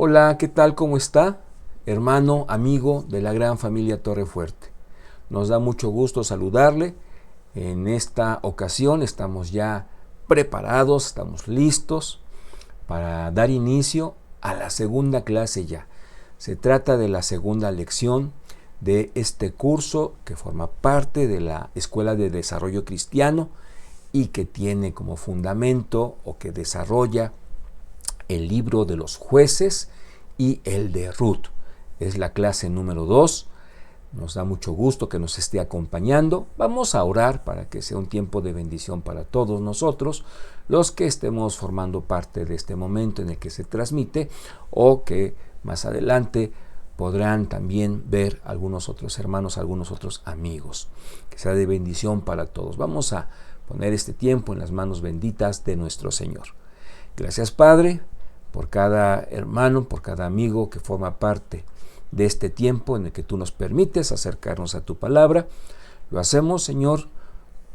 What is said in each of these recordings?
Hola, ¿qué tal? ¿Cómo está? Hermano, amigo de la gran familia Torrefuerte. Nos da mucho gusto saludarle. En esta ocasión estamos ya preparados, estamos listos para dar inicio a la segunda clase ya. Se trata de la segunda lección de este curso que forma parte de la Escuela de Desarrollo Cristiano y que tiene como fundamento o que desarrolla el libro de los jueces y el de Ruth. Es la clase número 2. Nos da mucho gusto que nos esté acompañando. Vamos a orar para que sea un tiempo de bendición para todos nosotros, los que estemos formando parte de este momento en el que se transmite, o que más adelante podrán también ver algunos otros hermanos, algunos otros amigos. Que sea de bendición para todos. Vamos a poner este tiempo en las manos benditas de nuestro Señor. Gracias, Padre, por cada hermano, por cada amigo que forma parte de este tiempo en el que tú nos permites acercarnos a tu palabra. Lo hacemos, Señor,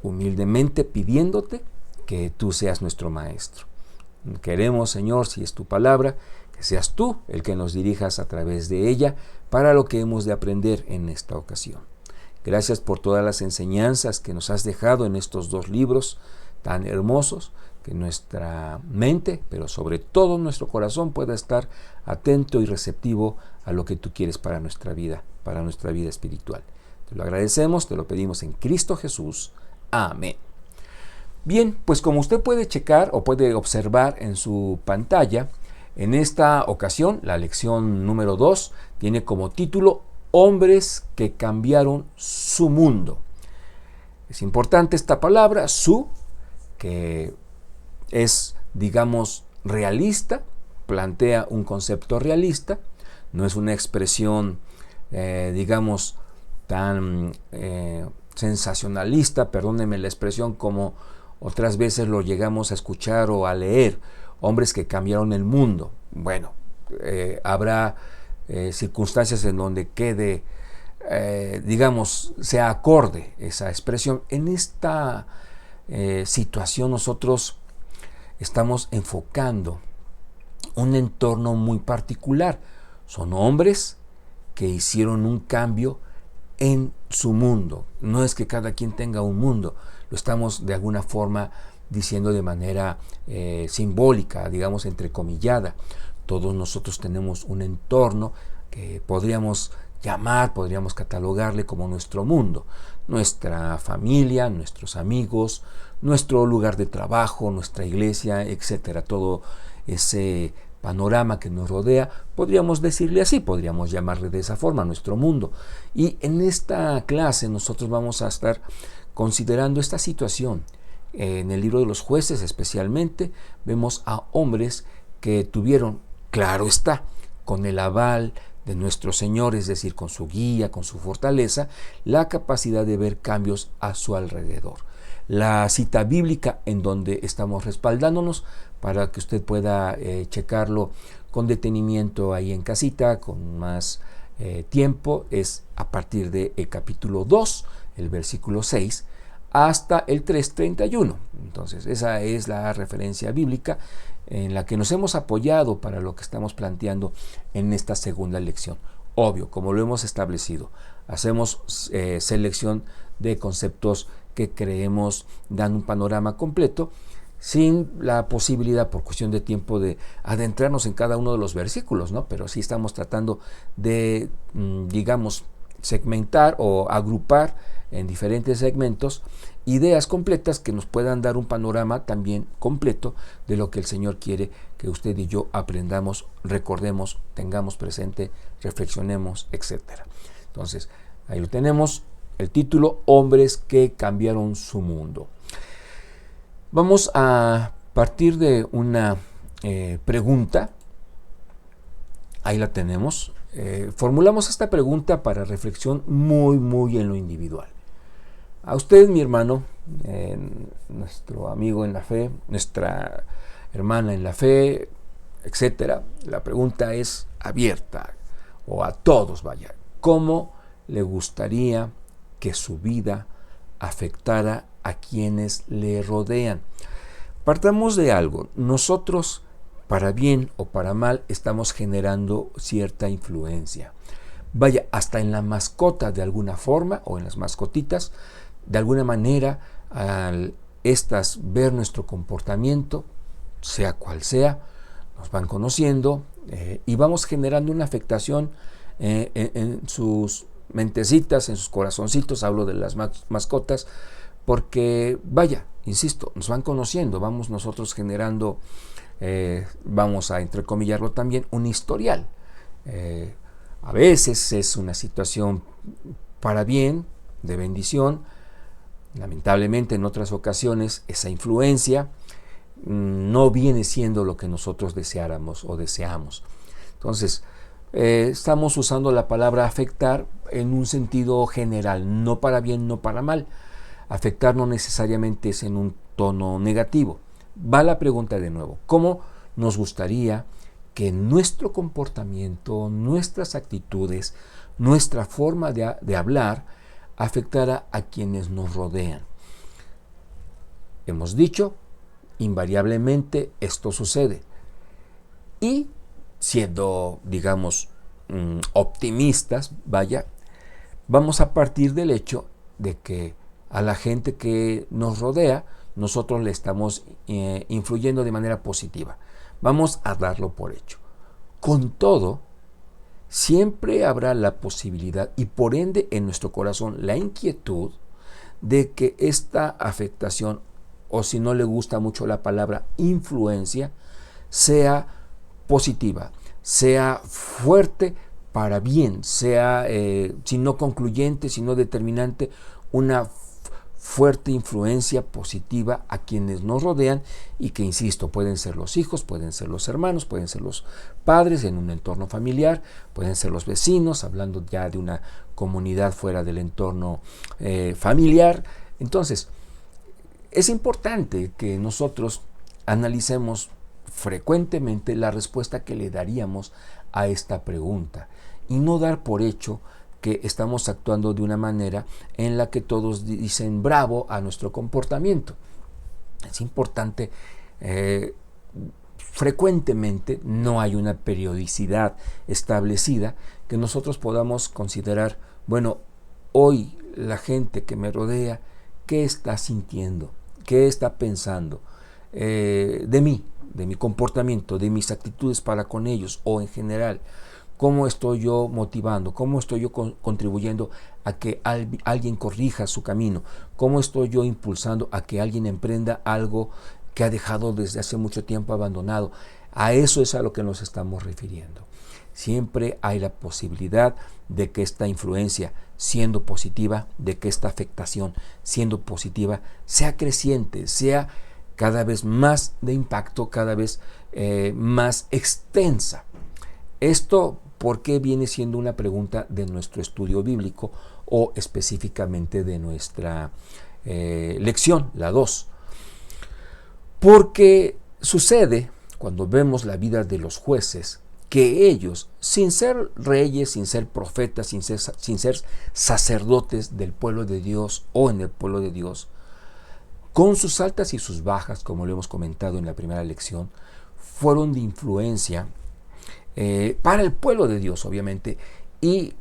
humildemente pidiéndote que tú seas nuestro maestro. Queremos, Señor, si es tu palabra, que seas tú el que nos dirijas a través de ella para lo que hemos de aprender en esta ocasión. Gracias por todas las enseñanzas que nos has dejado en estos dos libros tan hermosos, que nuestra mente, pero sobre todo nuestro corazón, pueda estar atento y receptivo a lo que tú quieres para nuestra vida espiritual. Te lo agradecemos, te lo pedimos en Cristo Jesús. Amén. Bien, pues como usted puede checar o puede observar en su pantalla, en esta ocasión, la lección número 2 tiene como título Hombres que cambiaron su mundo. Es importante esta palabra, su, que es, digamos, realista, plantea un concepto realista, no es una expresión, digamos, tan sensacionalista, perdónenme la expresión, como otras veces lo llegamos a escuchar o a leer, hombres que cambiaron el mundo. Bueno, habrá circunstancias en donde quede, digamos, sea acorde esa expresión. En esta situación nosotros estamos enfocando un entorno muy particular. Son hombres que hicieron un cambio en su mundo. No es que cada quien tenga un mundo, lo estamos de alguna forma diciendo de manera simbólica, digamos entrecomillada. Todos nosotros tenemos un entorno que podríamos llamar, podríamos catalogarle como nuestro mundo, nuestra familia, nuestros amigos, nuestro lugar de trabajo, nuestra iglesia, etcétera. Todo ese panorama que nos rodea, podríamos decirle así, podríamos llamarle de esa forma, nuestro mundo. Y en esta clase nosotros vamos a estar considerando esta situación. En el libro de los jueces especialmente vemos a hombres que tuvieron, claro está, con el aval de nuestro Señor, es decir, con su guía, con su fortaleza, la capacidad de ver cambios a su alrededor. La cita bíblica en donde estamos respaldándonos para que usted pueda checarlo con detenimiento ahí en casita, con más tiempo, es a partir del capítulo 2, el versículo 6, hasta el 3:31. Entonces, esa es la referencia bíblica en la que nos hemos apoyado para lo que estamos planteando en esta segunda lección. Obvio, como lo hemos establecido, hacemos selección de conceptos que creemos dan un panorama completo, sin la posibilidad, por cuestión de tiempo, de adentrarnos en cada uno de los versículos, ¿no? Pero sí estamos tratando de, digamos, segmentar o agrupar en diferentes segmentos ideas completas que nos puedan dar un panorama también completo de lo que el Señor quiere que usted y yo aprendamos, recordemos, tengamos presente, reflexionemos, etc. Entonces, ahí lo tenemos, el título, Hombres que cambiaron su mundo. Vamos a partir de una pregunta, ahí la tenemos. Formulamos esta pregunta para reflexión muy en lo individual. A usted, mi hermano, nuestro amigo en la fe, nuestra hermana en la fe, etcétera, la pregunta es abierta, o a todos, vaya. ¿Cómo le gustaría que su vida afectara a quienes le rodean? Partamos de algo. Nosotros para bien o para mal, estamos generando cierta influencia. Vaya, hasta en la mascota de alguna forma, o en las mascotitas, de alguna manera, al estas ver nuestro comportamiento, sea cual sea, nos van conociendo y vamos generando una afectación en sus mentecitas, en sus corazoncitos, hablo de las mascotas, porque vaya, insisto, nos van conociendo, vamos nosotros generando, vamos a entrecomillarlo también, un historial. A veces es una situación para bien, de bendición. Lamentablemente en otras ocasiones esa influencia no viene siendo lo que nosotros deseáramos o deseamos. Entonces, estamos usando la palabra afectar en un sentido general, no para bien, no para mal. Afectar no necesariamente es en un tono negativo. Va la pregunta de nuevo: ¿cómo nos gustaría que nuestro comportamiento, nuestras actitudes, nuestra forma de hablar afectara a quienes nos rodean? Hemos dicho, invariablemente esto sucede. Y siendo, digamos, optimistas, vaya, vamos a partir del hecho de que a la gente que nos rodea, nosotros le estamos influyendo de manera positiva. Vamos a darlo por hecho. Con todo, siempre habrá la posibilidad y por ende en nuestro corazón la inquietud de que esta afectación, o si no le gusta mucho la palabra influencia, sea positiva, sea fuerte para bien, sea si no concluyente, si no determinante, una fuerte influencia positiva a quienes nos rodean y que, insisto, pueden ser los hijos, pueden ser los hermanos, pueden ser los padres en un entorno familiar, pueden ser los vecinos, hablando ya de una comunidad fuera del entorno familiar. Entonces, es importante que nosotros analicemos frecuentemente la respuesta que le daríamos a esta pregunta y no dar por hecho que estamos actuando de una manera en la que todos dicen bravo a nuestro comportamiento. Es importante, frecuentemente, no hay una periodicidad establecida, que nosotros podamos considerar, bueno, hoy la gente que me rodea, ¿qué está sintiendo? ¿Qué está pensando de mí, de mi comportamiento, de mis actitudes para con ellos o en general? ¿Cómo estoy yo motivando? ¿Cómo estoy yo contribuyendo a que alguien corrija su camino? ¿Cómo estoy yo impulsando a que alguien emprenda algo que ha dejado desde hace mucho tiempo abandonado? A eso es a lo que nos estamos refiriendo. Siempre hay la posibilidad de que esta influencia, siendo positiva, de que esta afectación, siendo positiva, sea creciente, sea cada vez más de impacto, cada vez más extensa. Esto, ¿por qué viene siendo una pregunta de nuestro estudio bíblico o específicamente de nuestra lección, la 2? Porque sucede, cuando vemos la vida de los jueces, que ellos, sin ser reyes, sin ser profetas, sin ser sacerdotes del pueblo de Dios o en el pueblo de Dios, con sus altas y sus bajas, como lo hemos comentado en la primera lección, fueron de influencia para el pueblo de Dios, obviamente, y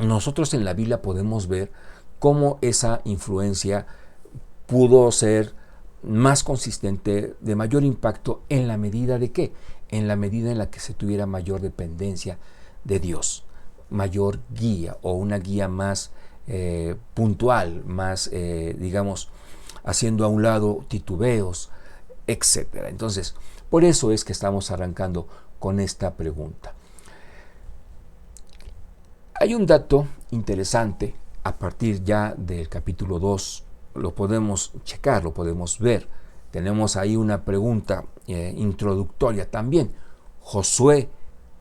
nosotros en la Biblia podemos ver cómo esa influencia pudo ser más consistente, de mayor impacto, en la medida de ¿qué? En la medida en la que se tuviera mayor dependencia de Dios, mayor guía o una guía más puntual, más, digamos, haciendo a un lado titubeos, etc. Entonces, por eso es que estamos arrancando con esta pregunta. Hay un dato interesante a partir ya del capítulo 2, lo podemos checar, lo podemos ver. Tenemos ahí una pregunta introductoria también. Josué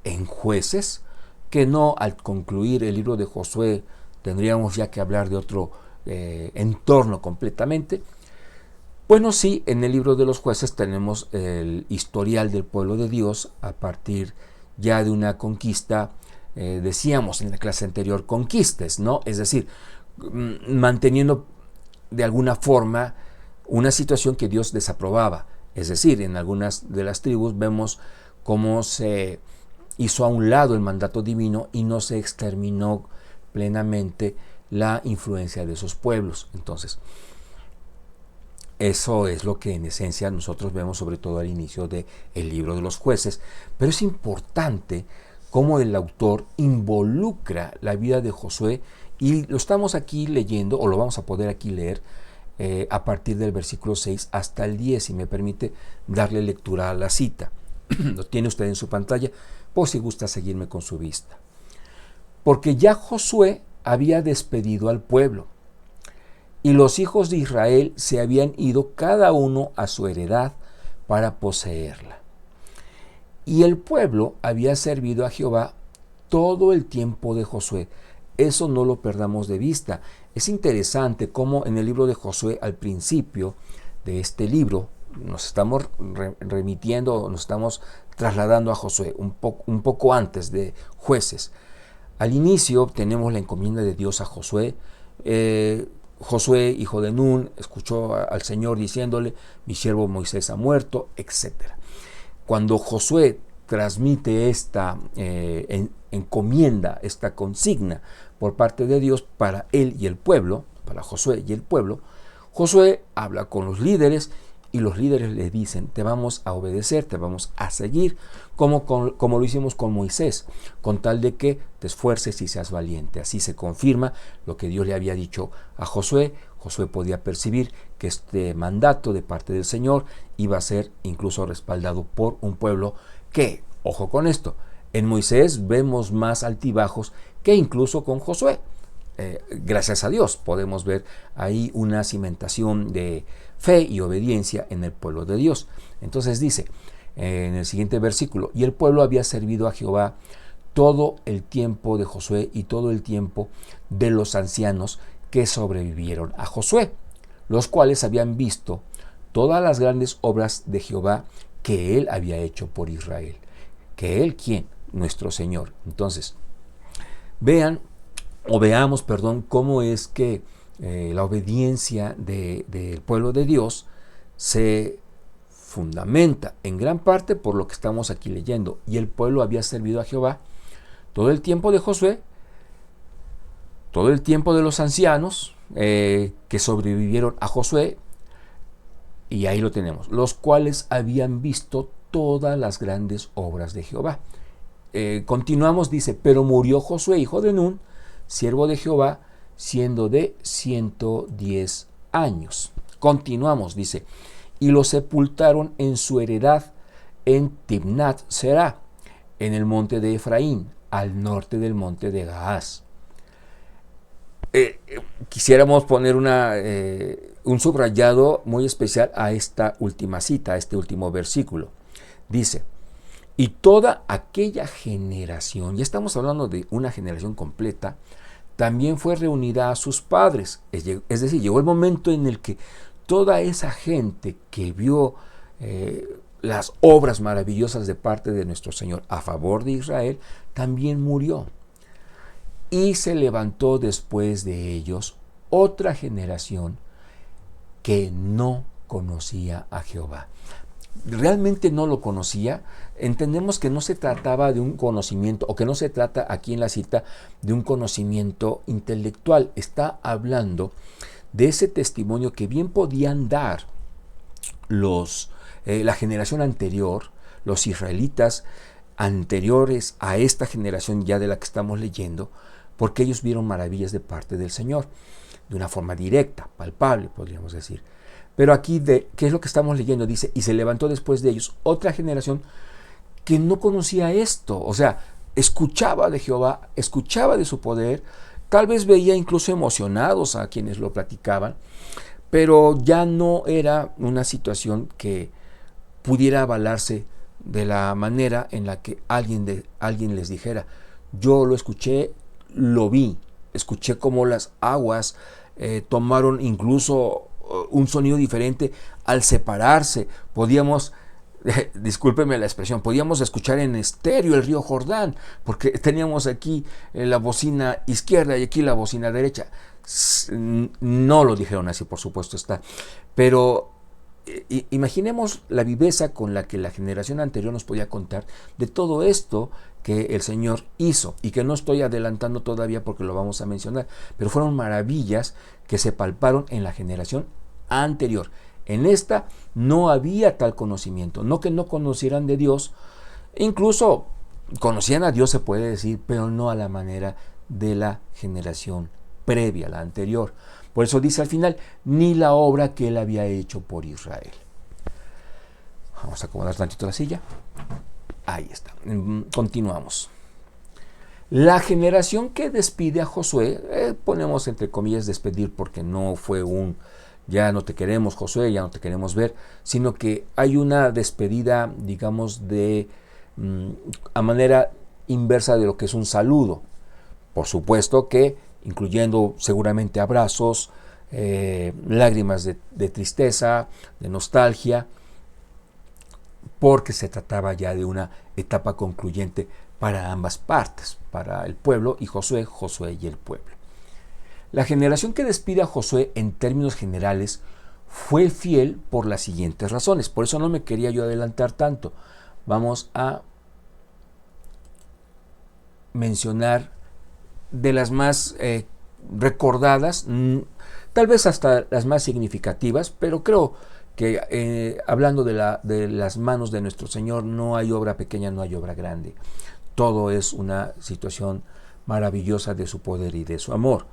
en Jueces, que no al concluir el libro de Josué tendríamos ya que hablar de otro entorno completamente. Bueno, sí, en el libro de los Jueces tenemos el historial del pueblo de Dios a partir ya de una conquista, decíamos en la clase anterior, conquistas, ¿no? Es decir, manteniendo de alguna forma una situación que Dios desaprobaba. Es decir, en algunas de las tribus vemos cómo se hizo a un lado el mandato divino y no se exterminó plenamente la influencia de esos pueblos. Entonces, eso es lo que en esencia nosotros vemos sobre todo al inicio del libro de los Jueces. Pero es importante cómo el autor involucra la vida de Josué, y lo estamos aquí leyendo, o lo vamos a poder aquí leer a partir del versículo 6 hasta el 10, si me permite darle lectura a la cita. Lo tiene usted en su pantalla, por si gusta seguirme con su vista. Porque ya Josué había despedido al pueblo, y los hijos de Israel se habían ido cada uno a su heredad para poseerla. Y el pueblo había servido a Jehová todo el tiempo de Josué. Eso no lo perdamos de vista. Es interesante cómo en el libro de Josué, al principio de este libro, nos estamos remitiendo, nos estamos trasladando a Josué un poco antes de Jueces. Al inicio tenemos la encomienda de Dios a Josué. Josué, hijo de Nun, escuchó al Señor diciéndole: mi siervo Moisés ha muerto, etc. Cuando Josué transmite esta encomienda, esta consigna por parte de Dios para él y el pueblo, para Josué y el pueblo, Josué habla con los líderes y los líderes le dicen: te vamos a obedecer, te vamos a seguir, como lo hicimos con Moisés, con tal de que te esfuerces y seas valiente. Así se confirma lo que Dios le había dicho a Josué. Josué podía percibir que este mandato de parte del Señor iba a ser incluso respaldado por un pueblo que, ojo con esto, en Moisés vemos más altibajos que incluso con Josué. Gracias a Dios podemos ver ahí una cimentación de fe y obediencia en el pueblo de Dios. Entonces dice en el siguiente versículo: y el pueblo había servido a Jehová todo el tiempo de Josué y todo el tiempo de los ancianos que sobrevivieron a Josué, los cuales habían visto todas las grandes obras de Jehová que él había hecho por Israel. ¿Que él quién? Nuestro Señor. Entonces, veamos, cómo es que la obediencia del pueblo de Dios se fundamenta en gran parte por lo que estamos aquí leyendo. Y el pueblo había servido a Jehová todo el tiempo de Josué, todo el tiempo de los ancianos que sobrevivieron a Josué, y ahí lo tenemos, los cuales habían visto todas las grandes obras de Jehová. Continuamos, dice: pero murió Josué, hijo de Nun, siervo de Jehová, siendo de 110 años. Continuamos, dice: y lo sepultaron en su heredad en Timnat Será, en el monte de Efraín, al norte del monte de Gaás. Quisiéramos poner un subrayado muy especial a esta última cita, a este último versículo. Dice: y toda aquella generación, ya estamos hablando de una generación completa, también fue reunida a sus padres. Es decir, llegó el momento en el que toda esa gente que vio las obras maravillosas de parte de nuestro Señor a favor de Israel, también murió. Y se levantó después de ellos otra generación que no conocía a Jehová. Realmente no lo conocía. Entendemos que no se trataba de un conocimiento, o que no se trata aquí en la cita de un conocimiento intelectual. Está hablando de ese testimonio que bien podían dar la generación anterior, los israelitas anteriores a esta generación ya de la que estamos leyendo, porque ellos vieron maravillas de parte del Señor, de una forma directa, palpable, podríamos decir. Pero aquí, ¿qué es lo que estamos leyendo? Dice: y se levantó después de ellos otra generación que no conocía esto. O sea, escuchaba de Jehová, escuchaba de su poder, tal vez veía incluso emocionados a quienes lo platicaban, pero ya no era una situación que pudiera avalarse de la manera en la que alguien les dijera: yo lo escuché, lo vi, escuché cómo las aguas tomaron incluso un sonido diferente al separarse. Podíamos, discúlpeme la expresión, podíamos escuchar en estéreo el río Jordán, porque teníamos aquí la bocina izquierda y aquí la bocina derecha. No lo dijeron así, por supuesto está, pero imaginemos la viveza con la que la generación anterior nos podía contar de todo esto que el Señor hizo, y que no estoy adelantando todavía porque lo vamos a mencionar, pero fueron maravillas que se palparon en la generación anterior. En esta no había tal conocimiento, no que no conocieran de Dios, incluso conocían a Dios, se puede decir, pero no a la manera de la generación previa, la anterior. Por eso dice al final, ni la obra que él había hecho por Israel. Vamos a acomodar tantito la silla. Ahí está. Continuamos. La generación que despide a Josué, ponemos entre comillas despedir porque no fue un ya no te queremos, Josué, ya no te queremos ver, sino que hay una despedida, digamos, a manera inversa de lo que es un saludo. Por supuesto que incluyendo seguramente abrazos, lágrimas de tristeza, de nostalgia, porque se trataba ya de una etapa concluyente para ambas partes, para el pueblo y Josué y el pueblo. La generación que despide a Josué en términos generales fue fiel por las siguientes razones. Por eso no me quería yo adelantar tanto. Vamos a mencionar de las más recordadas, tal vez hasta las más significativas, pero creo que hablando de las manos de nuestro Señor, no hay obra pequeña, no hay obra grande. Todo es una situación maravillosa de su poder y de su amor.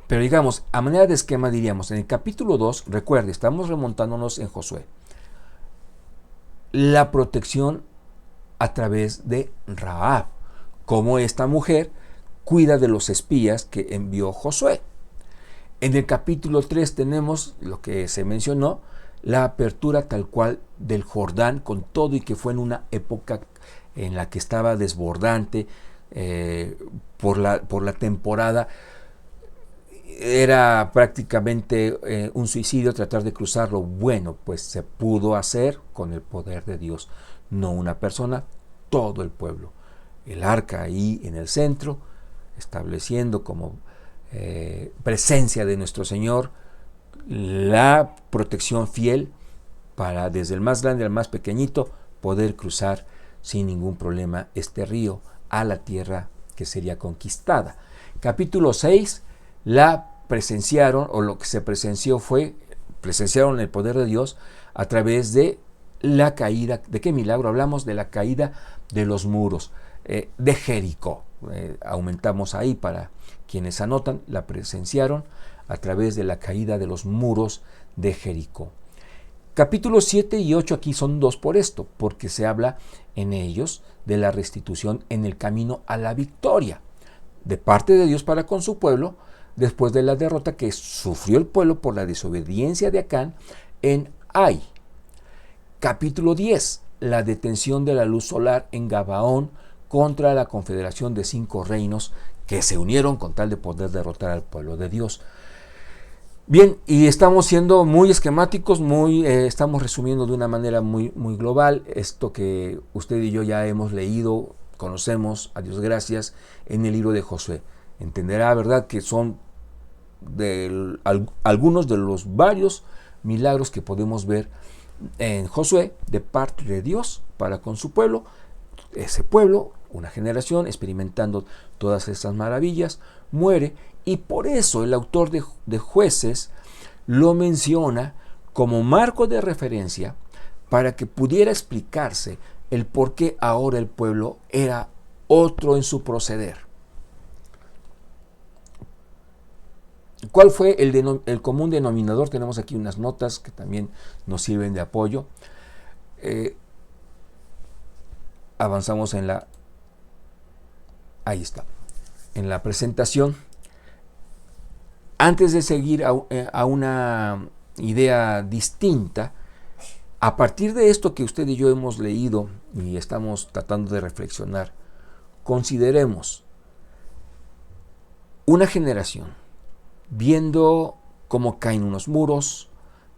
Pero digamos, a manera de esquema diríamos, en el capítulo 2, recuerde, estamos remontándonos en Josué, la protección a través de Rahab, como esta mujer cuida de los espías que envió Josué. En el capítulo 3 tenemos lo que se mencionó, la apertura tal cual del Jordán con todo, y que fue en una época en la que estaba desbordante por la temporada. Era prácticamente un suicidio tratar de cruzarlo. Bueno, pues se pudo hacer con el poder de Dios, no una persona, todo el pueblo. El arca ahí en el centro, estableciendo como presencia de nuestro Señor la protección fiel para desde el más grande al más pequeñito poder cruzar sin ningún problema este río a la tierra que sería conquistada. Capítulo 6, la presenciaron, o lo que se presenció presenciaron el poder de Dios a través de la caída. ¿De qué milagro hablamos? De la caída de los muros de Jericó. Aumentamos ahí para quienes anotan, la presenciaron a través de la caída de los muros de Jericó. Capítulos 7 y 8 aquí son dos por esto, porque se habla en ellos de la restitución en el camino a la victoria de parte de Dios para con su pueblo, después de la derrota que sufrió el pueblo por la desobediencia de Acán en Ai. Capítulo 10, la detención de la luz solar en Gabaón contra la confederación de 5 reinos que se unieron con tal de poder derrotar al pueblo de Dios. Bien, y estamos siendo muy esquemáticos, estamos resumiendo de una manera muy global esto que usted y yo ya hemos leído, conocemos, a Dios gracias, en el libro de Josué. Entenderá, ¿verdad?, que son algunos de los varios milagros que podemos ver en Josué de parte de Dios para con su pueblo. Ese pueblo, una generación experimentando todas estas maravillas, muere, y por eso el autor de Jueces lo menciona como marco de referencia para que pudiera explicarse el por qué ahora el pueblo era otro en su proceder. ¿Cuál fue el común denominador? Tenemos aquí unas notas que también nos sirven de apoyo. Avanzamos ahí está, en la presentación. Antes de seguir a una idea distinta, a partir de esto que usted y yo hemos leído y estamos tratando de reflexionar, consideremos una generación viendo cómo caen unos muros,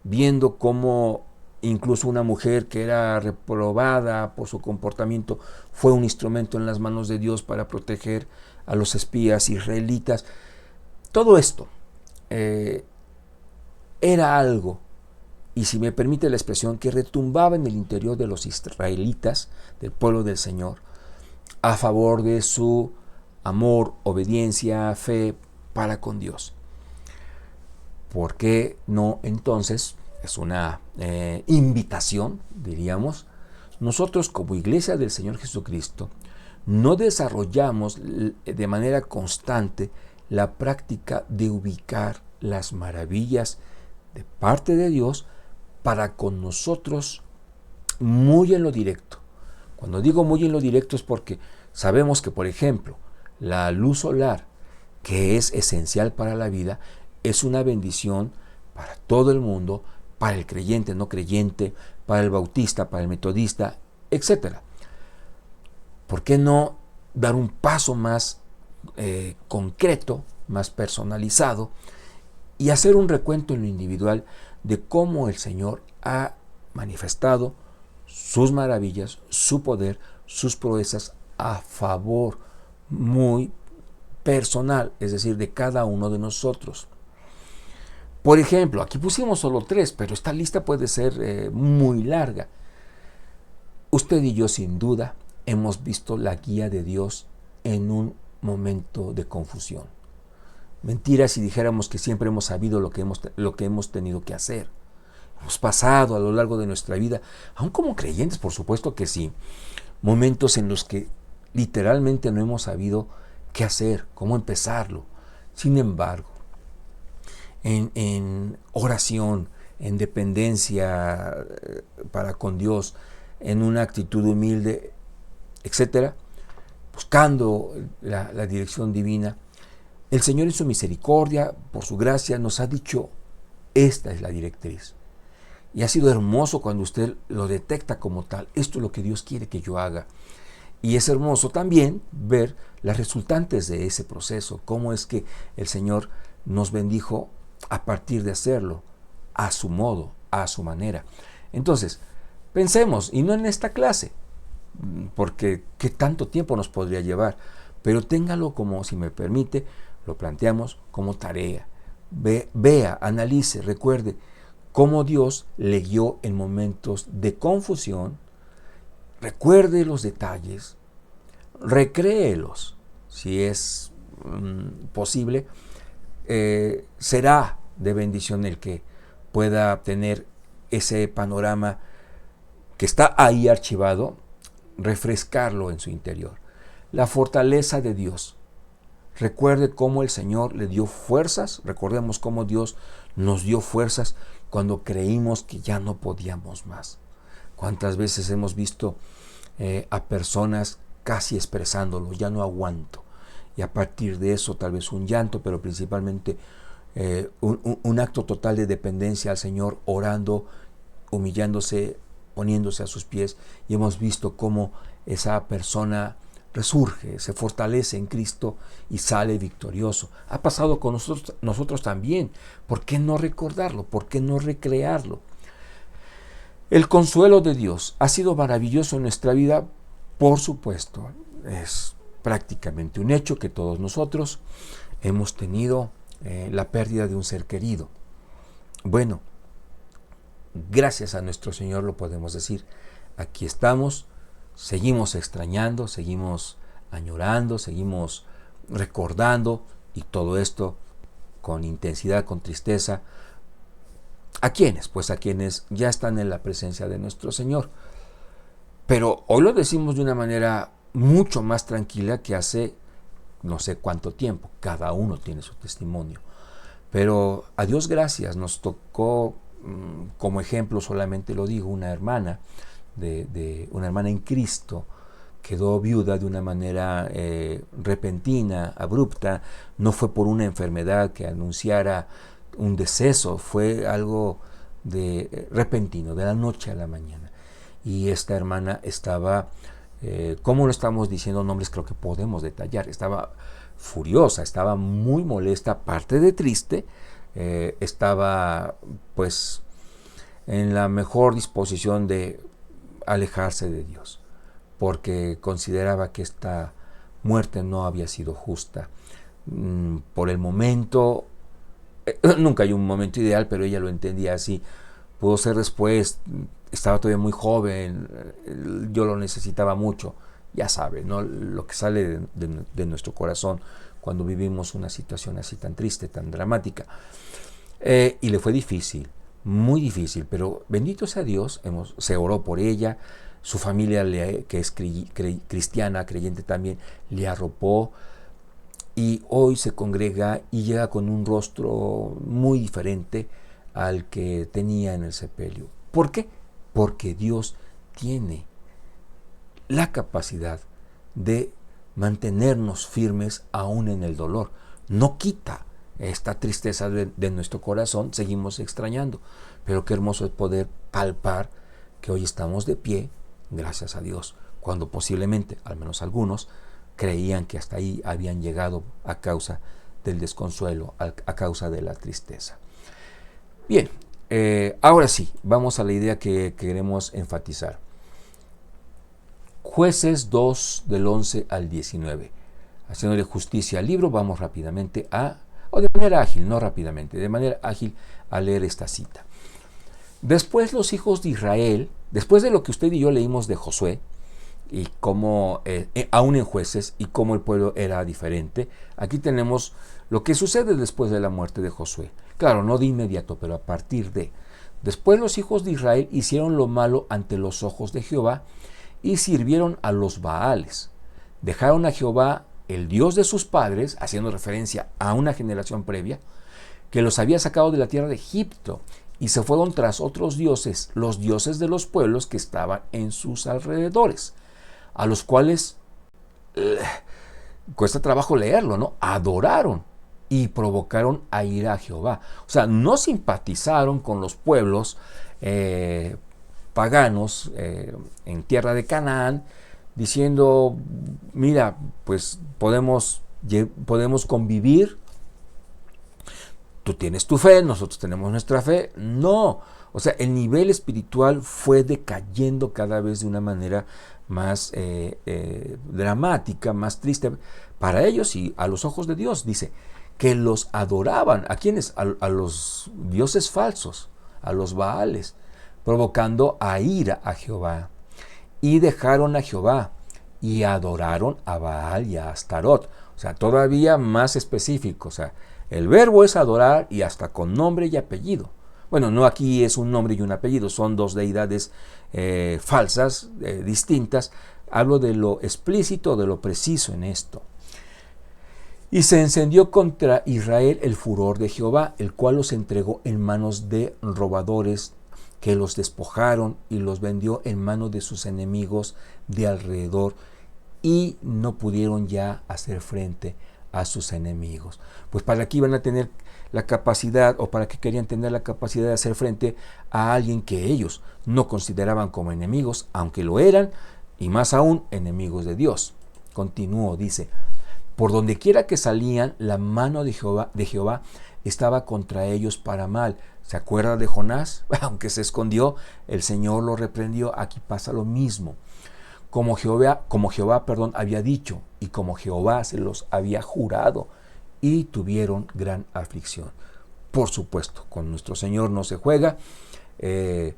viendo cómo incluso una mujer que era reprobada por su comportamiento fue un instrumento en las manos de Dios para proteger a los espías israelitas. Todo esto era algo y si me permite la expresión, que retumbaba en el interior de los israelitas, del pueblo del Señor, a favor de su amor, obediencia, fe para con Dios. ¿Por qué no entonces? Es una invitación, diríamos. Nosotros como Iglesia del Señor Jesucristo no desarrollamos de manera constante la práctica de ubicar las maravillas de parte de Dios para con nosotros muy en lo directo. Cuando digo muy en lo directo es porque sabemos que, por ejemplo, la luz solar, que es esencial para la vida, es una bendición para todo el mundo, para el creyente, no creyente, para el bautista, para el metodista, etc. ¿Por qué no dar un paso más concreto, más personalizado, y hacer un recuento en lo individual de cómo el Señor ha manifestado sus maravillas, su poder, sus proezas a favor muy personal, es decir, de cada uno de nosotros? Por ejemplo, aquí pusimos solo 3, pero esta lista puede ser muy larga. Usted y yo, sin duda, hemos visto la guía de Dios en un momento de confusión. Mentira si dijéramos que siempre hemos sabido lo que hemos tenido que hacer. Hemos pasado a lo largo de nuestra vida, aun como creyentes, por supuesto que sí, momentos en los que literalmente no hemos sabido qué hacer, cómo empezarlo. Sin embargo, en oración, en dependencia para con Dios, en una actitud humilde, etcétera, buscando la dirección divina, el Señor en su misericordia, por su gracia, nos ha dicho, esta es la directriz. Y ha sido hermoso cuando usted lo detecta como tal. Esto es lo que Dios quiere que yo haga. Y es hermoso también ver las resultantes de ese proceso, cómo es que el Señor nos bendijo a partir de hacerlo, a su modo, a su manera. Entonces, pensemos, y no en esta clase, porque qué tanto tiempo nos podría llevar, pero téngalo como, si me permite, lo planteamos como tarea. Vea, analice, recuerde cómo Dios le guió en momentos de confusión, recuerde los detalles, recréelos, si es posible. Será de bendición el que pueda tener ese panorama que está ahí archivado, refrescarlo en su interior. La fortaleza de Dios. Recuerde cómo el Señor le dio fuerzas, recordemos cómo Dios nos dio fuerzas cuando creímos que ya no podíamos más. ¿Cuántas veces hemos visto a personas casi expresándolo, ya no aguanto? Y a partir de eso tal vez un llanto, pero principalmente un acto total de dependencia al Señor, orando, humillándose, poniéndose a sus pies, y hemos visto cómo esa persona resurge, se fortalece en Cristo y sale victorioso. Ha pasado con nosotros también. ¿Por qué no recordarlo? ¿Por qué no recrearlo? El consuelo de Dios ha sido maravilloso en nuestra vida, por supuesto. Es prácticamente un hecho que todos nosotros hemos tenido la pérdida de un ser querido. Bueno, gracias a nuestro Señor lo podemos decir. Aquí estamos, seguimos extrañando, seguimos añorando, seguimos recordando, y todo esto con intensidad, con tristeza. ¿A quiénes? Pues a quienes ya están en la presencia de nuestro Señor. Pero hoy lo decimos de una manera mucho más tranquila que hace no sé cuánto tiempo. Cada uno tiene su testimonio. Pero a Dios gracias, nos tocó, como ejemplo solamente lo digo, una hermana, una hermana en Cristo, quedó viuda de una manera repentina, abrupta. No fue por una enfermedad que anunciara un deceso, fue algo repentino, de la noche a la mañana. Y esta hermana estaba, como lo estamos diciendo, nombres creo que podemos detallar, estaba furiosa, estaba muy molesta, aparte de triste, estaba pues en la mejor disposición de alejarse de Dios, porque consideraba que esta muerte no había sido justa. Por el momento, nunca hay un momento ideal, pero ella lo entendía así, pudo ser después, estaba todavía muy joven, yo lo necesitaba mucho. Ya sabe, ¿no? Lo que sale de nuestro corazón cuando vivimos una situación así tan triste, tan dramática. Y le fue difícil, muy difícil, pero bendito sea Dios, se oró por ella, su familia, que es cristiana, creyente también, le arropó, y hoy se congrega y llega con un rostro muy diferente al que tenía en el sepelio. ¿Por qué? Porque Dios tiene la capacidad de mantenernos firmes aún en el dolor. No quita esta tristeza de nuestro corazón, seguimos extrañando, pero qué hermoso es poder palpar que hoy estamos de pie, gracias a Dios, cuando posiblemente, al menos algunos, creían que hasta ahí habían llegado a causa del desconsuelo, a causa de la tristeza. Bien, ahora sí, vamos a la idea que queremos enfatizar. Jueces 2 del 11 al 19. Haciéndole justicia al libro, vamos rápidamente o de manera ágil, no rápidamente, de manera ágil a leer esta cita. Después los hijos de Israel, después de lo que usted y yo leímos de Josué, y cómo, aún en Jueces, y cómo el pueblo era diferente, aquí tenemos lo que sucede después de la muerte de Josué. Claro, no de inmediato, pero a partir de. Después los hijos de Israel hicieron lo malo ante los ojos de Jehová y sirvieron a los Baales. Dejaron a Jehová, el Dios de sus padres, haciendo referencia a una generación previa, que los había sacado de la tierra de Egipto, y se fueron tras otros dioses, los dioses de los pueblos que estaban en sus alrededores, a los cuales cuesta trabajo leerlo, ¿no? Adoraron y provocaron a ira a Jehová. O sea, no simpatizaron con los pueblos paganos en tierra de Canaán, diciendo, mira, pues podemos convivir, tú tienes tu fe, nosotros tenemos nuestra fe. No, o sea, el nivel espiritual fue decayendo cada vez de una manera más dramática, más triste para ellos y a los ojos de Dios. Dice que los adoraban. ¿A quiénes? A los dioses falsos, a los Baales, provocando a ira a Jehová. Y dejaron a Jehová y adoraron a Baal y a Astarot. O sea, todavía más específico. O sea, el verbo es adorar y hasta con nombre y apellido. Bueno, no aquí es un nombre y un apellido, son dos deidades falsas, distintas. Hablo de lo explícito, de lo preciso en esto. Y se encendió contra Israel el furor de Jehová, el cual los entregó en manos de robadores, que los despojaron y los vendió en manos de sus enemigos de alrededor, y no pudieron ya hacer frente a sus enemigos. Pues para qué iban a tener la capacidad, o para qué querían tener la capacidad de hacer frente a alguien que ellos no consideraban como enemigos, aunque lo eran, y más aún enemigos de Dios. Continúo, dice, por donde quiera que salían, la mano de Jehová estaba contra ellos para mal. ¿Se acuerda de Jonás? Aunque se escondió, el Señor lo reprendió. Aquí pasa lo mismo. Como Jehová había dicho, y como Jehová se los había jurado, y tuvieron gran aflicción. Por supuesto, con nuestro Señor no se juega. De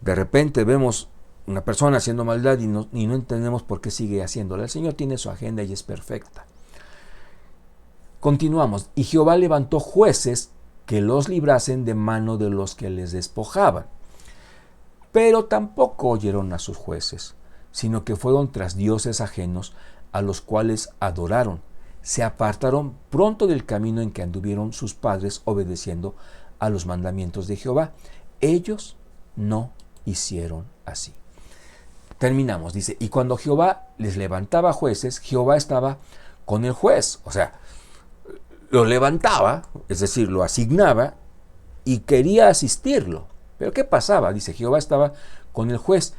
repente vemos una persona haciendo maldad y no entendemos por qué sigue haciéndola. El Señor tiene su agenda y es perfecta. Continuamos. Y Jehová levantó jueces que los librasen de mano de los que les despojaban. Pero tampoco oyeron a sus jueces, sino que fueron tras dioses ajenos, a los cuales adoraron. Se apartaron pronto del camino en que anduvieron sus padres, obedeciendo a los mandamientos de Jehová. Ellos no hicieron así. Terminamos, dice, y cuando Jehová les levantaba jueces, Jehová estaba con el juez. O sea, lo levantaba, es decir, lo asignaba y quería asistirlo. Pero ¿qué pasaba? Dice, Jehová estaba con el juez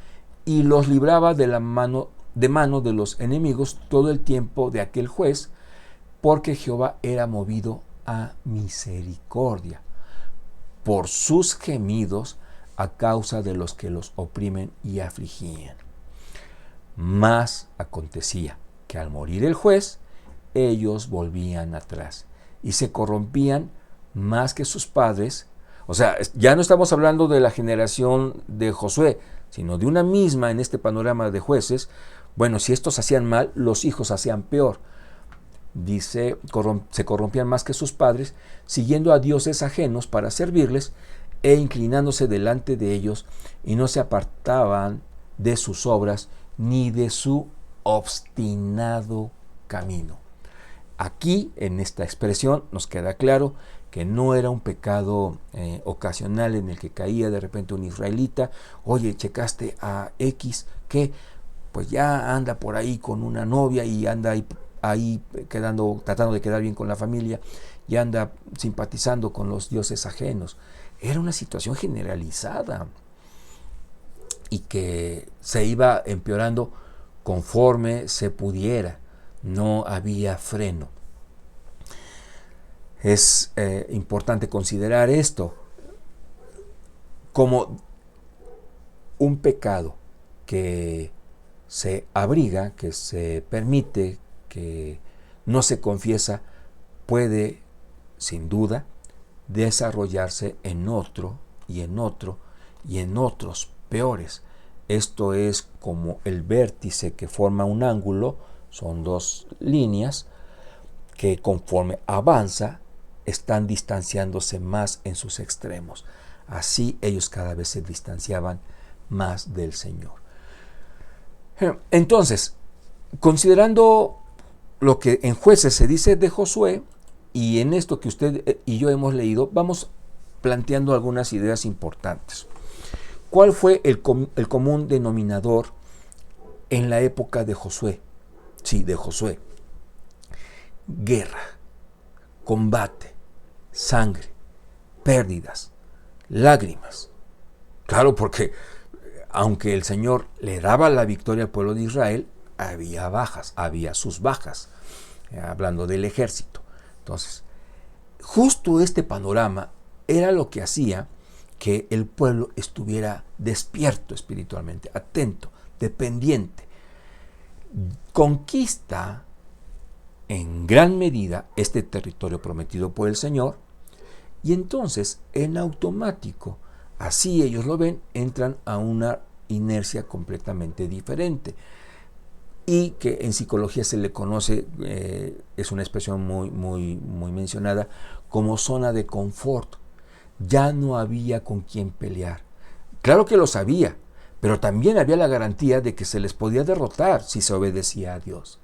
y los libraba de mano de los enemigos todo el tiempo de aquel juez, porque Jehová era movido a misericordia por sus gemidos a causa de los que los oprimen y afligían. Mas acontecía que al morir el juez, ellos volvían atrás y se corrompían más que sus padres, O sea, ya no estamos hablando de la generación de Josué, sino de una misma en este panorama de jueces. Bueno, si estos hacían mal, los hijos hacían peor. Dice, se corrompían más que sus padres, siguiendo a dioses ajenos para servirles e inclinándose delante de ellos, y no se apartaban de sus obras ni de su obstinado camino. Aquí, en esta expresión, nos queda claro que no era un pecado ocasional en el que caía de repente un israelita. Oye, checaste a X que pues ya anda por ahí con una novia y anda ahí tratando de quedar bien con la familia y anda simpatizando con los dioses ajenos. Era una situación generalizada y que se iba empeorando conforme se pudiera. No había freno. Es importante considerar esto como un pecado que se abriga, que se permite, que no se confiesa, puede sin duda desarrollarse en otro y en otro y en otros peores. Esto es como el vértice que forma un ángulo, son dos líneas que conforme avanza están distanciándose más en sus extremos. Así ellos cada vez se distanciaban más del Señor. Entonces, considerando lo que en Jueces se dice de Josué y en esto que usted y yo hemos leído, vamos planteando algunas ideas importantes. ¿Cuál fue el común denominador en la época de Josué? Sí, de Josué. Guerra, combate, sangre, pérdidas, lágrimas. Claro, porque aunque el Señor le daba la victoria al pueblo de Israel, había bajas, había sus bajas, hablando del ejército. Entonces, justo este panorama era lo que hacía que el pueblo estuviera despierto espiritualmente, atento, dependiente. Conquista en gran medida este territorio prometido por el Señor, y entonces en automático, así ellos lo ven, entran a una inercia completamente diferente y que en psicología se le conoce, es una expresión muy mencionada, como zona de confort. Ya no había con quién pelear. Claro que lo sabía, pero también había la garantía de que se les podía derrotar si se obedecía a Dios.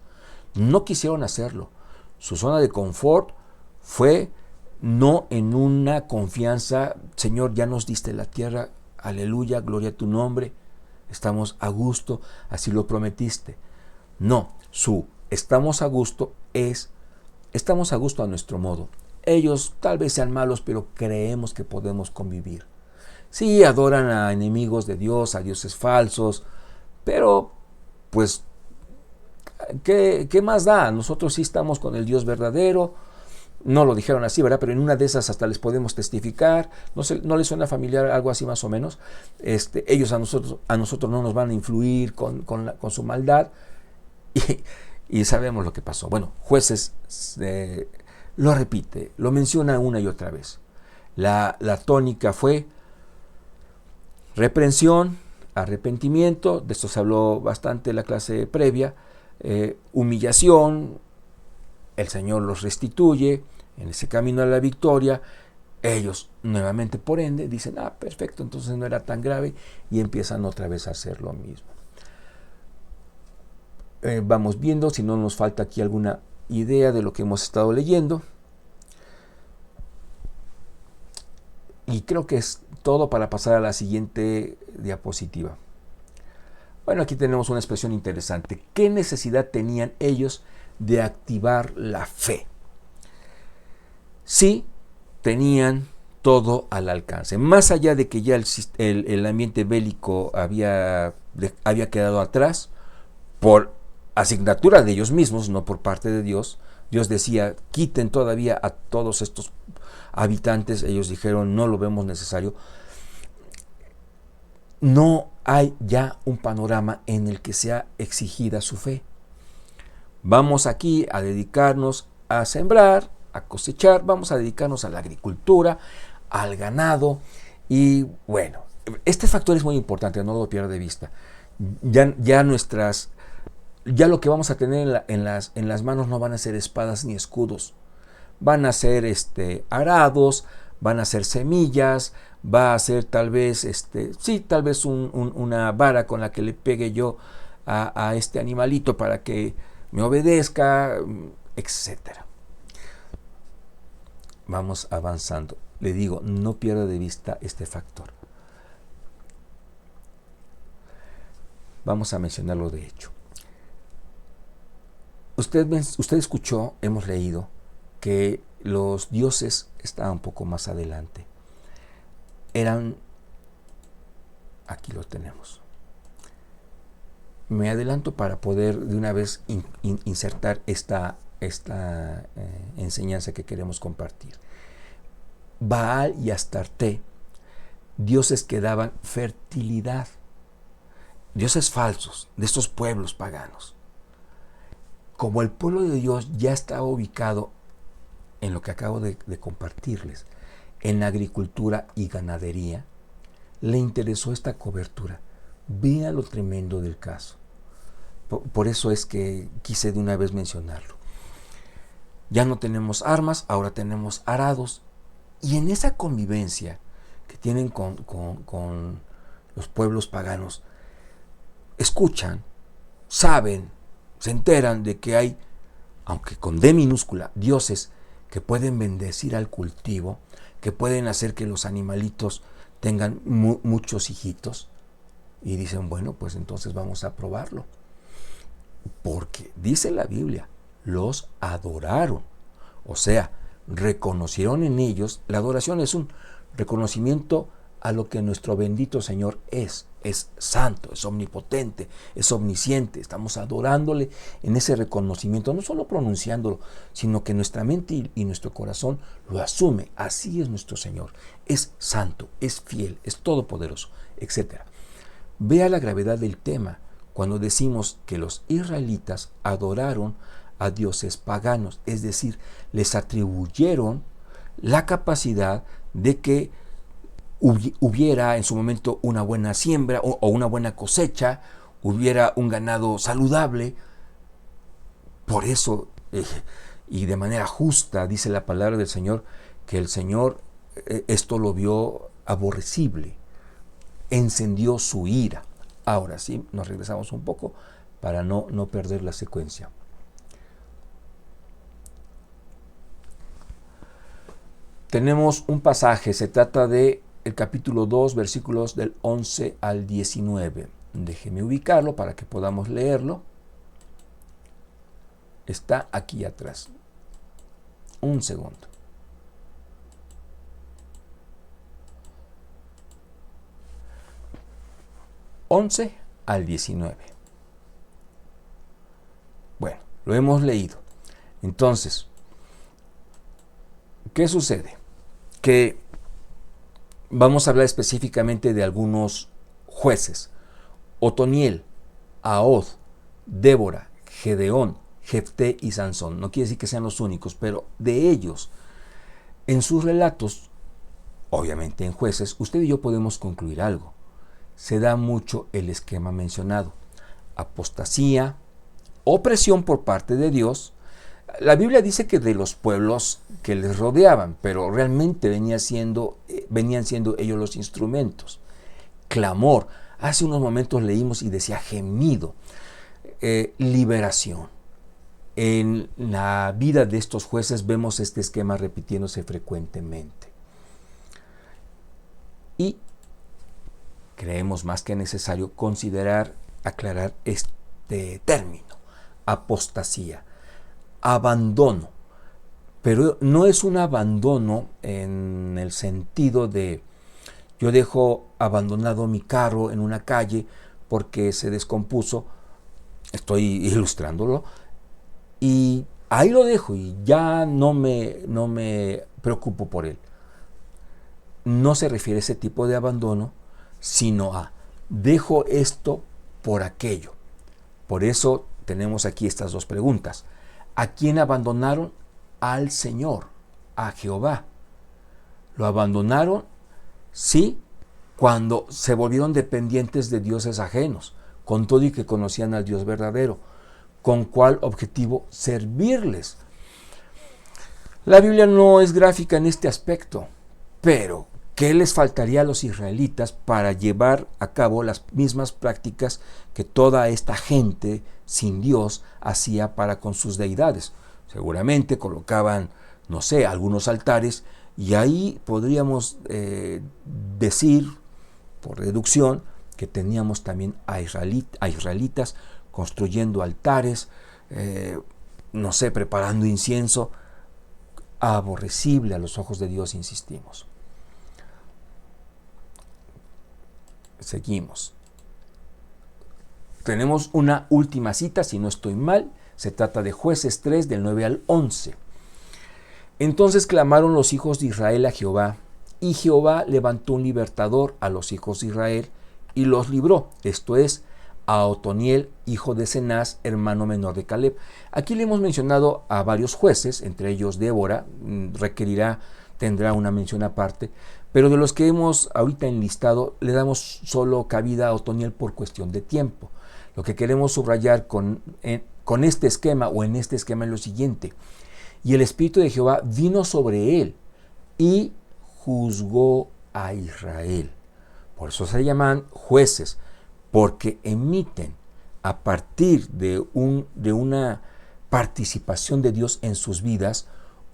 No quisieron hacerlo. Su zona de confort fue no en una confianza, Señor, ya nos diste la tierra, aleluya, gloria a tu nombre, estamos a gusto, así lo prometiste. No, estamos a gusto es, estamos a gusto a nuestro modo. Ellos tal vez sean malos, pero creemos que podemos convivir. Sí, adoran a enemigos de Dios, a dioses falsos, pero pues ¿qué más da? Nosotros sí estamos con el Dios verdadero. No lo dijeron así, ¿verdad? Pero en una de esas hasta les podemos testificar. ¿No les suena familiar algo así más o menos? Ellos a nosotros no nos van a influir con su maldad. Y sabemos lo que pasó. Bueno, Jueces lo repite, lo menciona una y otra vez. La tónica fue reprensión, arrepentimiento, de esto se habló bastante en la clase previa, humillación, el Señor los restituye en ese camino a la victoria. Ellos nuevamente, por ende, dicen, perfecto, entonces no era tan grave, y empiezan otra vez a hacer lo mismo. Vamos viendo si no nos falta aquí alguna idea de lo que hemos estado leyendo. Y creo que es todo para pasar a la siguiente diapositiva. Bueno, aquí tenemos una expresión interesante. ¿Qué necesidad tenían ellos de activar la fe? Sí, tenían todo al alcance. Más allá de que ya el ambiente bélico había quedado atrás, por asignatura de ellos mismos, no por parte de Dios. Dios decía, quiten todavía a todos estos habitantes. Ellos dijeron, no lo vemos necesario. No hay ya un panorama en el que sea exigida su fe. Vamos aquí a dedicarnos a sembrar, a cosechar, vamos a dedicarnos a la agricultura, al ganado. Y bueno, este factor es muy importante, no lo pierda de vista. Ya lo que vamos a tener en las manos no van a ser espadas ni escudos. Van a ser arados, van a ser semillas, va a ser tal vez, tal vez una vara con la que le pegue yo a este animalito para que me obedezca, etcétera. Vamos avanzando. Le digo, no pierda de vista este factor. Vamos a mencionarlo de hecho. Usted escuchó, hemos leído, que los dioses estaban un poco más adelante. Aquí lo tenemos. Me adelanto para poder de una vez insertar esta enseñanza que queremos compartir. Baal y Astarte, dioses que daban fertilidad, dioses falsos de estos pueblos paganos. Como el pueblo de Dios ya estaba ubicado en lo que acabo de compartirles, en la agricultura y ganadería, le interesó esta cobertura. Vea lo tremendo del caso. Por eso es que quise de una vez mencionarlo. Ya no tenemos armas, ahora tenemos arados. Y en esa convivencia que tienen con los pueblos paganos, escuchan, saben, se enteran de que hay, aunque con D minúscula, dioses que pueden bendecir al cultivo, que pueden hacer que los animalitos tengan muchos hijitos. Y dicen, bueno, pues entonces vamos a probarlo. Porque dice la Biblia, los adoraron. O sea, reconocieron en ellos. La adoración es un reconocimiento a lo que nuestro bendito Señor es. Es santo, es omnipotente, es omnisciente. Estamos adorándole en ese reconocimiento, no solo pronunciándolo, sino que nuestra mente y nuestro corazón lo asume. Así es nuestro Señor. Es santo, es fiel, es todopoderoso, etc. Vea la gravedad del tema cuando decimos que los israelitas adoraron a dioses paganos, es decir, les atribuyeron la capacidad de que hubiera en su momento una buena siembra o una buena cosecha, hubiera un ganado saludable. Por eso, y de manera justa, dice la palabra del Señor, que el Señor esto lo vio aborrecible, encendió su ira. Ahora sí, nos regresamos un poco para no perder la secuencia. Tenemos un pasaje, se trata de el capítulo 2, versículos del 11 al 19. Déjeme ubicarlo para que podamos leerlo. Está aquí atrás. Un segundo. (11 al 19). Bueno, lo hemos leído. Entonces, ¿qué sucede? Que vamos a hablar específicamente de algunos jueces: Otoniel, Ahod, Débora, Gedeón, Jefté y Sansón. No quiere decir que sean los únicos, pero de ellos, en sus relatos, obviamente en jueces, usted y yo podemos concluir algo. Se da mucho el esquema mencionado: apostasía, opresión por parte de Dios. La Biblia dice que de los pueblos que les rodeaban, pero realmente venían siendo ellos los instrumentos. Clamor. Hace unos momentos leímos y decía gemido. Liberación. En la vida de estos jueces vemos este esquema repitiéndose frecuentemente. Y creemos más que necesario aclarar este término: apostasía, abandono. Pero no es un abandono en el sentido de yo dejo abandonado mi carro en una calle porque se descompuso, estoy ilustrándolo, y ahí lo dejo y ya no me preocupo por él. No se refiere a ese tipo de abandono, sino a dejo esto por aquello. Por eso tenemos aquí estas dos preguntas. ¿A quién abandonaron? Al Señor, a Jehová. Lo abandonaron, sí, cuando se volvieron dependientes de dioses ajenos, con todo y que conocían al Dios verdadero. ¿Con cuál objetivo? Servirles. La Biblia no es gráfica en este aspecto, pero ¿qué les faltaría a los israelitas para llevar a cabo las mismas prácticas que toda esta gente sin Dios hacía para con sus deidades? Seguramente colocaban, no sé, algunos altares, y ahí podríamos decir, por deducción, que teníamos también a israelitas construyendo altares, no sé, preparando incienso, aborrecible a los ojos de Dios, insistimos. Seguimos. Tenemos una última cita, si no estoy mal, se trata de Jueces 3, del 9 al 11. Entonces clamaron los hijos de Israel a Jehová, y Jehová levantó un libertador a los hijos de Israel y los libró, esto es, a Otoniel, hijo de Cenaz, hermano menor de Caleb. Aquí le hemos mencionado a varios jueces, entre ellos Débora, tendrá una mención aparte, pero de los que hemos ahorita enlistado, le damos solo cabida a Otoniel por cuestión de tiempo. Lo que queremos subrayar con este esquema, o en este esquema, es lo siguiente: y el Espíritu de Jehová vino sobre él y juzgó a Israel. Por eso se llaman jueces, porque emiten a partir de una participación de Dios en sus vidas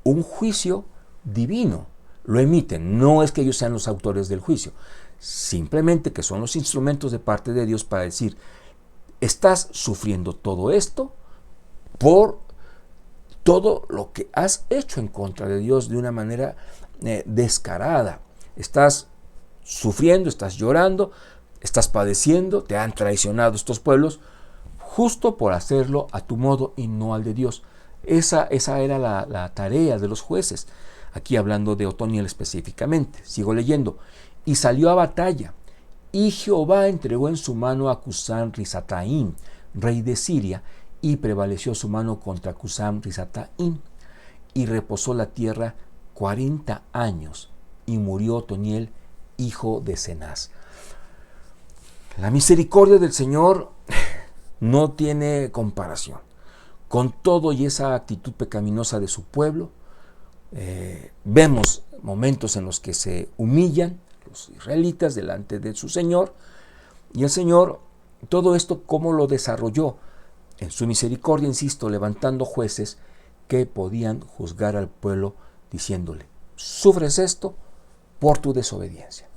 un juicio divino. Lo emiten, no es que ellos sean los autores del juicio, simplemente que son los instrumentos de parte de Dios para decir: estás sufriendo todo esto por todo lo que has hecho en contra de Dios de una manera descarada. Estás sufriendo, estás llorando, estás padeciendo, te han traicionado estos pueblos justo por hacerlo a tu modo y no al de Dios. Esa era la tarea de los jueces. Aquí hablando de Otoniel específicamente. Sigo leyendo. Y salió a batalla, y Jehová entregó en su mano a Cusán Risataim, rey de Siria, y prevaleció su mano contra Cusán Risataim, y reposó la tierra 40 años, y murió Otoniel, hijo de Cenaz. La misericordia del Señor no tiene comparación. Con todo y esa actitud pecaminosa de su pueblo, vemos momentos en los que se humillan los israelitas delante de su Señor, y el Señor, todo esto, ¿cómo lo desarrolló? En su misericordia, insisto, levantando jueces que podían juzgar al pueblo, diciéndole: sufres esto por tu desobediencia.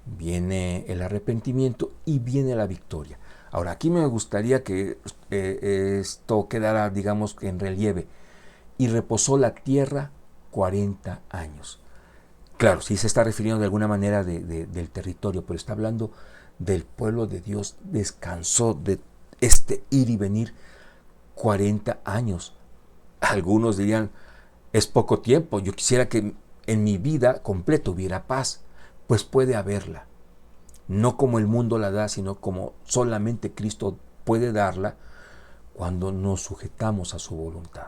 Viene el arrepentimiento y viene la victoria. Ahora, aquí me gustaría que esto quedara, digamos, en relieve. Y reposó la tierra 40 años. Claro, sí se está refiriendo de alguna manera del territorio, pero está hablando del pueblo de Dios. Descansó de este ir y venir 40 años. Algunos dirían: es poco tiempo, yo quisiera que en mi vida completa hubiera paz. Pues puede haberla, no como el mundo la da, sino como solamente Cristo puede darla, cuando nos sujetamos a su voluntad.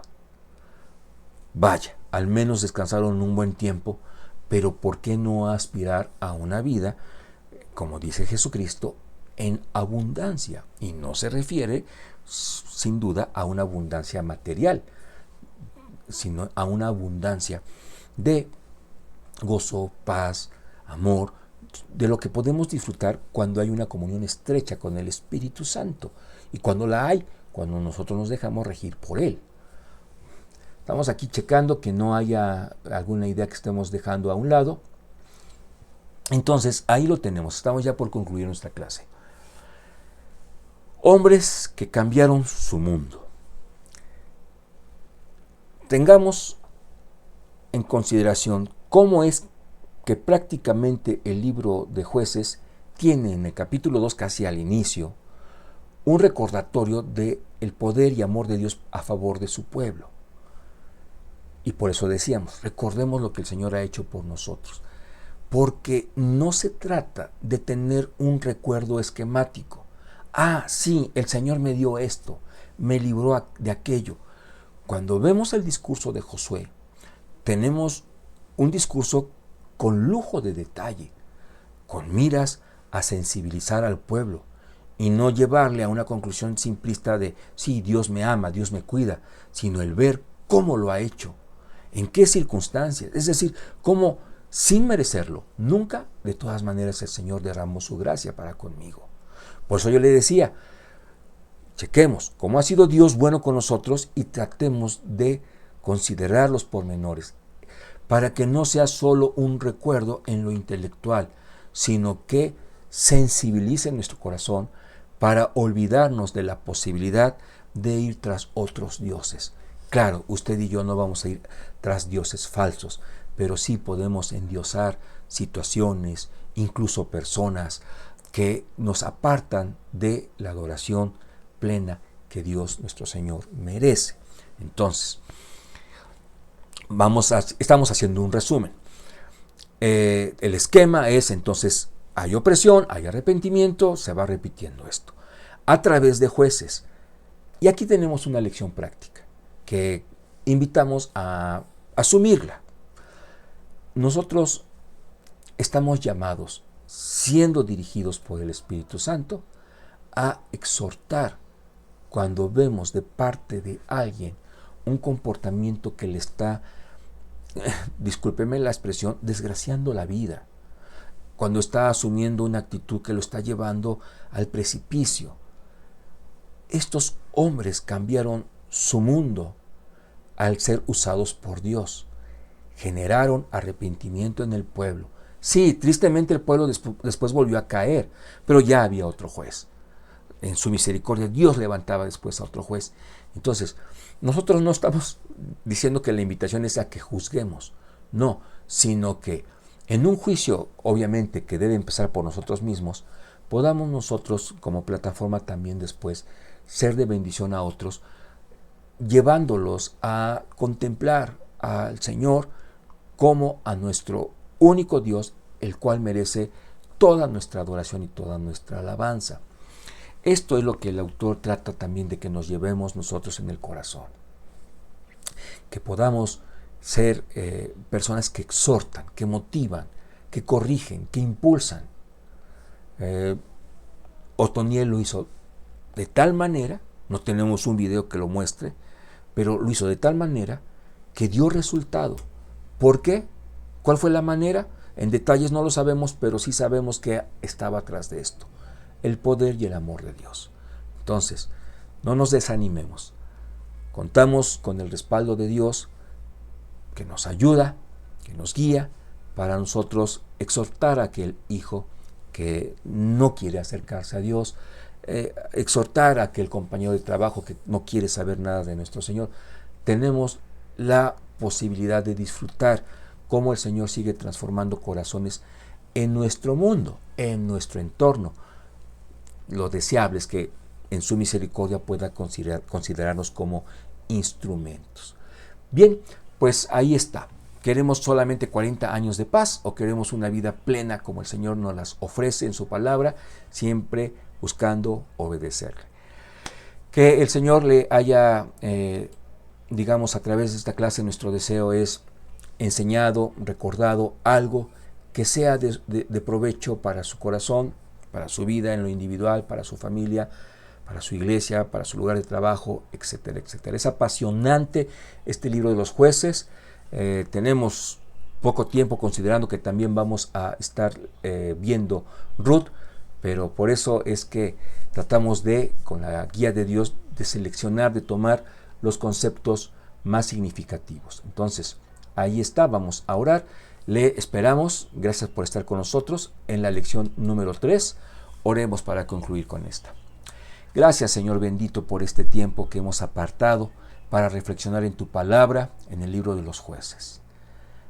Vaya, al menos descansaron un buen tiempo, pero ¿por qué no aspirar a una vida, como dice Jesucristo, en abundancia? Y no se refiere, sin duda, a una abundancia material, sino a una abundancia de gozo, paz, amor, de lo que podemos disfrutar cuando hay una comunión estrecha con el Espíritu Santo, y cuando la hay, cuando nosotros nos dejamos regir por Él. Estamos aquí checando que no haya alguna idea que estemos dejando a un lado. Entonces, ahí lo tenemos. Estamos ya por concluir nuestra clase. Hombres que cambiaron su mundo. Tengamos en consideración cómo es que prácticamente el libro de Jueces tiene en el capítulo 2, casi al inicio, un recordatorio del poder y amor de Dios a favor de su pueblo. Y por eso decíamos, recordemos lo que el Señor ha hecho por nosotros. Porque no se trata de tener un recuerdo esquemático. Ah, sí, el Señor me dio esto, me libró de aquello. Cuando vemos el discurso de Josué, tenemos un discurso con lujo de detalle, con miras a sensibilizar al pueblo y no llevarle a una conclusión simplista de sí, Dios me ama, Dios me cuida, sino el ver cómo lo ha hecho, en qué circunstancias, es decir, cómo sin merecerlo, nunca de todas maneras el Señor derramó su gracia para conmigo. Por eso yo le decía, chequemos cómo ha sido Dios bueno con nosotros y tratemos de considerar los pormenores, para que no sea solo un recuerdo en lo intelectual, sino que sensibilice nuestro corazón para olvidarnos de la posibilidad de ir tras otros dioses. Claro, usted y yo no vamos a ir tras dioses falsos, pero sí podemos endiosar situaciones, incluso personas que nos apartan de la adoración plena que Dios nuestro Señor merece. Entonces, estamos haciendo un resumen. El esquema es entonces, hay opresión, hay arrepentimiento, se va repitiendo esto a través de jueces. Y aquí tenemos una lección práctica que invitamos a asumirla. Nosotros estamos llamados, siendo dirigidos por el Espíritu Santo, a exhortar cuando vemos de parte de alguien un comportamiento que le está, discúlpeme la expresión, desgraciando la vida, cuando está asumiendo una actitud que lo está llevando al precipicio. Estos hombres cambiaron su mundo al ser usados por Dios. Generaron arrepentimiento en el pueblo. Sí, tristemente el pueblo después volvió a caer, pero ya había otro juez. En su misericordia Dios levantaba después a otro juez. Entonces, nosotros no estamos diciendo que la invitación es a que juzguemos, no, sino que en un juicio, obviamente, que debe empezar por nosotros mismos, podamos nosotros como plataforma también después ser de bendición a otros, llevándolos a contemplar al Señor como a nuestro único Dios, el cual merece toda nuestra adoración y toda nuestra alabanza. Esto es lo que el autor trata también de que nos llevemos nosotros en el corazón. Que podamos ser personas que exhortan, que motivan, que corrigen, que impulsan. Otoniel lo hizo de tal manera, no tenemos un video que lo muestre, pero lo hizo de tal manera que dio resultado. ¿Por qué? ¿Cuál fue la manera? En detalles no lo sabemos, pero sí sabemos que estaba atrás de esto. El poder y el amor de Dios. Entonces, no nos desanimemos. Contamos con el respaldo de Dios que nos ayuda, que nos guía, para nosotros exhortar a aquel hijo que no quiere acercarse a Dios, exhortar a aquel compañero de trabajo que no quiere saber nada de nuestro Señor. Tenemos la posibilidad de disfrutar cómo el Señor sigue transformando corazones en nuestro mundo, en nuestro entorno. Lo deseable es que en su misericordia pueda considerarnos como instrumentos. Bien, pues ahí está. ¿Queremos solamente 40 años de paz o queremos una vida plena como el Señor nos las ofrece en su palabra, siempre buscando obedecerle? Que el Señor le haya, digamos, a través de esta clase, nuestro deseo es enseñado, recordado algo que sea de provecho para su corazón, para su vida en lo individual, para su familia, para su iglesia, para su lugar de trabajo, etcétera, etcétera. Es apasionante este libro de los jueces. Tenemos poco tiempo considerando que también vamos a estar viendo Ruth, pero por eso es que tratamos de, con la guía de Dios, de seleccionar, de tomar los conceptos más significativos. Entonces, ahí está, vamos a orar. Le esperamos, gracias por estar con nosotros en la lección número 3. Oremos para concluir con esta. Gracias, Señor bendito, por este tiempo que hemos apartado para reflexionar en tu palabra, en el libro de los jueces.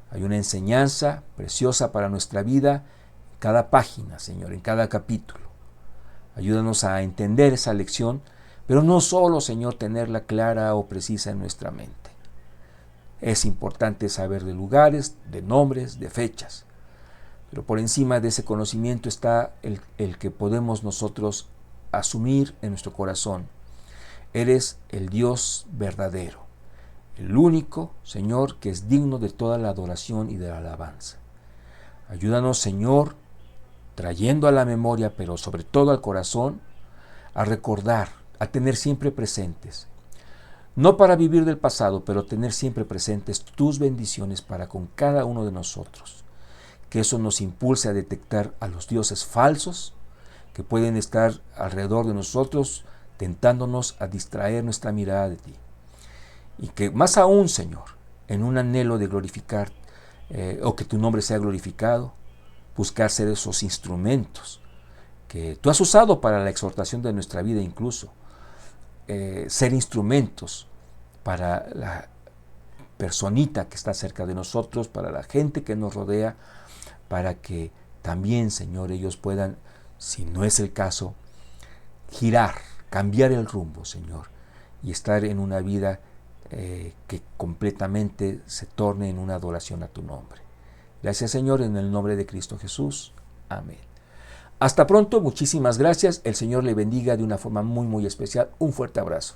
Hay una enseñanza preciosa para nuestra vida en cada página, Señor, en cada capítulo. Ayúdanos a entender esa lección, pero no solo, Señor, tenerla clara o precisa en nuestra mente. Es importante saber de lugares, de nombres, de fechas. Pero por encima de ese conocimiento está el que podemos nosotros asumir en nuestro corazón. Eres el Dios verdadero, el único, Señor, que es digno de toda la adoración y de la alabanza. Ayúdanos, Señor, trayendo a la memoria, pero sobre todo al corazón, a recordar, a tener siempre presentes, no para vivir del pasado, pero tener siempre presentes tus bendiciones para con cada uno de nosotros. Que eso nos impulse a detectar a los dioses falsos que pueden estar alrededor de nosotros, tentándonos a distraer nuestra mirada de ti. Y que más aún, Señor, en un anhelo de glorificar, o que tu nombre sea glorificado, buscar ser esos instrumentos que tú has usado para la exhortación de nuestra vida incluso, ser instrumentos para la personita que está cerca de nosotros, para la gente que nos rodea, para que también, Señor, ellos puedan, si no es el caso, girar, cambiar el rumbo, Señor, y estar en una vida que completamente se torne en una adoración a tu nombre. Gracias, Señor, en el nombre de Cristo Jesús. Amén. Hasta pronto, muchísimas gracias. El Señor le bendiga de una forma muy, muy especial. Un fuerte abrazo.